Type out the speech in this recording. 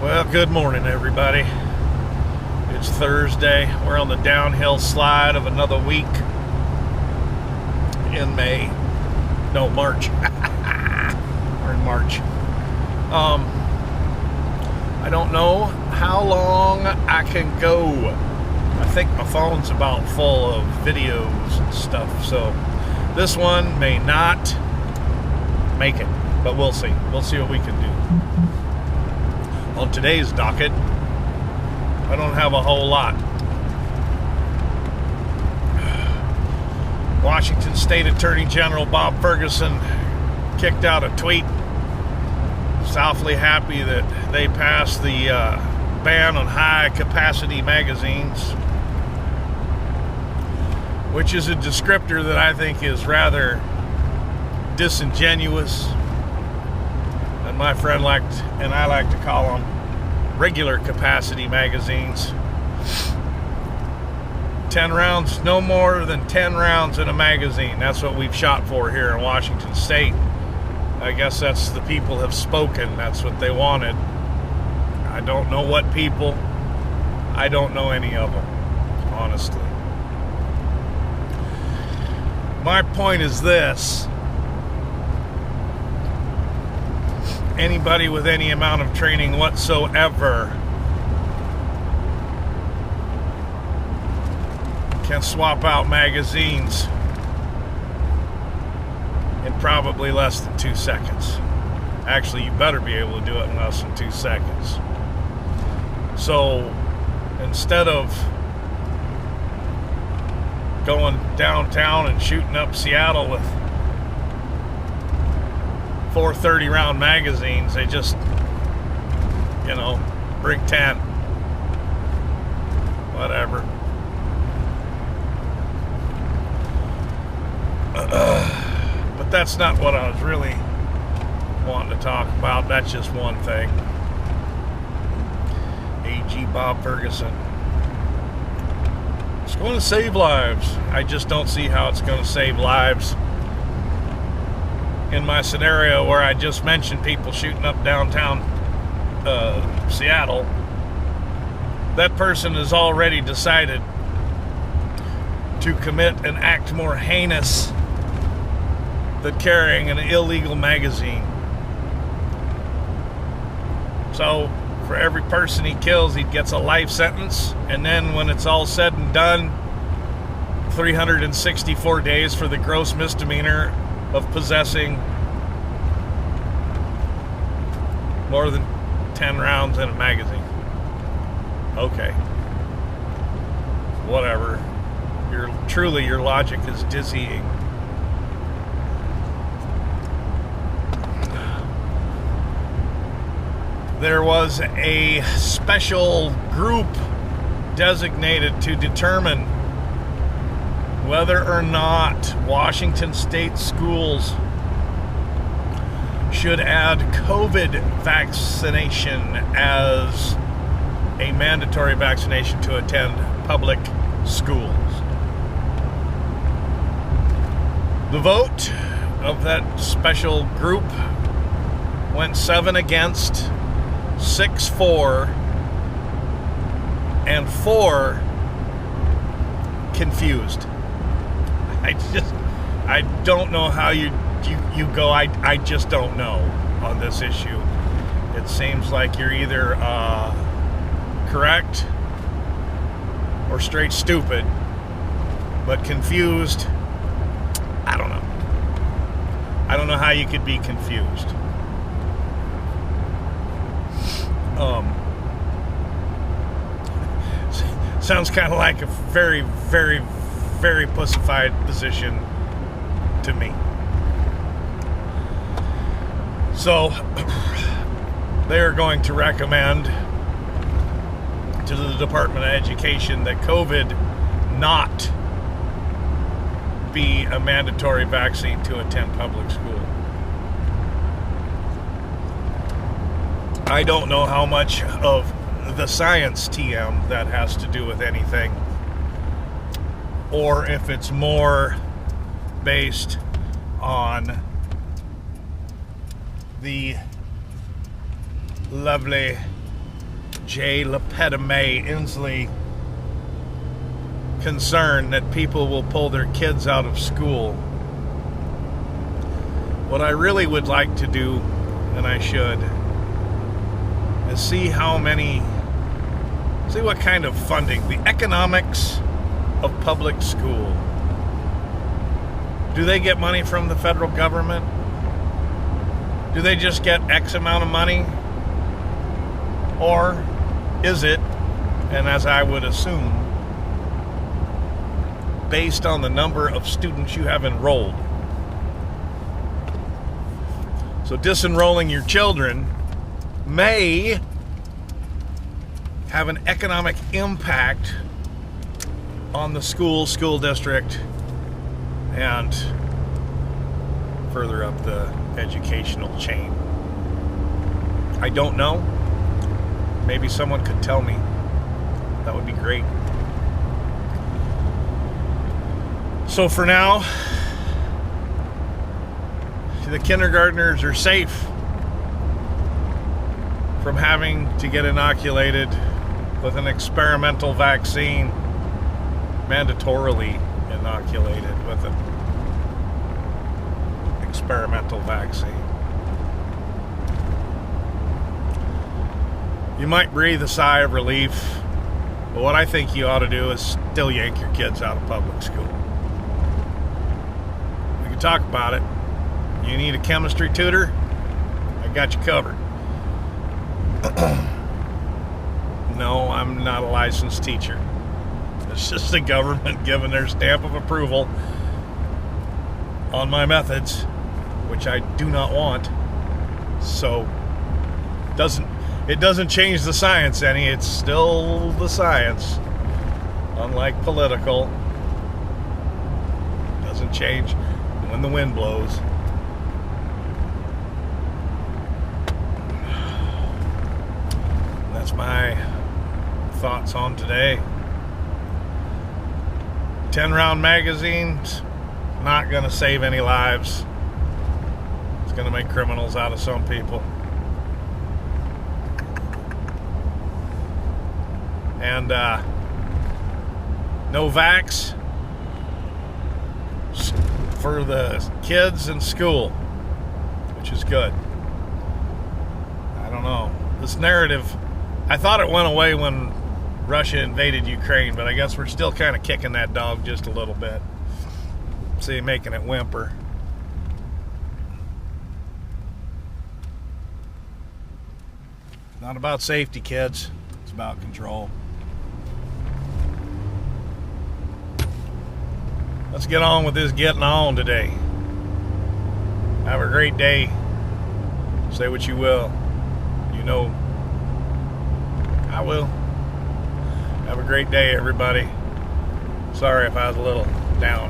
Well, good morning, everybody. It's Thursday. We're on the downhill slide of another week in May. No, March. We're in March. I don't know how long I can go. I think my phone's about full of videos and stuff, so this one may not make it, but we'll see. We'll see what we can do. On today's docket, I don't have a whole lot. Washington State Attorney General Bob Ferguson kicked out a tweet. He's awfully happy that they passed the ban on high-capacity magazines, which is a descriptor that I think is rather disingenuous. And my friend I like to call them regular capacity magazines. 10 rounds, no more than 10 rounds in a magazine. That's what we've shot for here in Washington State. I guess that's the people have spoken. That's what they wanted. I don't know what people. I don't know any of them, honestly. My point is this. Anybody with any amount of training whatsoever can swap out magazines in probably less than 2 seconds. Actually, you better be able to do it in less than 2 seconds. So instead of going downtown and shooting up Seattle with 430 round magazines, they just, bring 10. Whatever. But that's not what I was really wanting to talk about. That's just one thing. AG Bob Ferguson. It's going to save lives. I just don't see how it's going to save lives. In my scenario where I just mentioned people shooting up downtown Seattle, that person has already decided to commit an act more heinous than carrying an illegal magazine. So for every person he kills, he gets a life sentence, and then when it's all said and done, 364 days for the gross misdemeanor of possessing more than 10 rounds in a magazine. Okay. Whatever. Your logic is dizzying. There was a special group designated to determine whether or not Washington State schools should add COVID vaccination as a mandatory vaccination to attend public schools. The vote of that special group went 7 against, 6 for, and 4 confused. I don't know how you go. I just don't know on this issue. It seems like you're either correct or straight stupid, but confused, I don't know. I don't know how you could be confused. Sounds kind of like a very, very, very pussified position to me. So they are going to recommend to the Department of Education that COVID not be a mandatory vaccine to attend public school. I don't know how much of the science TM that has to do with anything, or if it's more based on the lovely J. Lepetime Inslee concern that people will pull their kids out of school. What I really would like to do, and I should, is see what kind of funding, the economics of public school. Do they get money from the federal government? Do they just get X amount of money? Or is it, and as I would assume, based on the number of students you have enrolled? So disenrolling your children may have an economic impact on the school district, and further up the educational chain. I don't know. Maybe someone could tell me. That would be great. So for now, the kindergartners are safe from having to get inoculated with an experimental vaccine, mandatorily inoculated with an experimental vaccine. You might breathe a sigh of relief, but what I think you ought to do is still yank your kids out of public school. We can talk about it. You need a chemistry tutor? I got you covered. No, I'm not a licensed teacher. It's just the government giving their stamp of approval on my methods, which I do not want. So it doesn't change the science any. It's still the science. Unlike political, it doesn't change when the wind blows. That's my thoughts on today. 10-round magazine's not going to save any lives. It's going to make criminals out of some people. And no vax for the kids in school, which is good. I don't know. This narrative, I thought it went away when Russia invaded Ukraine, but I guess we're still kind of kicking that dog just a little bit. See, making it whimper. Not about safety, kids. It's about control. Let's get on with this getting on today. Have a great day. Say what you will. You know I will. Have a great day, everybody. Sorry if I was a little down.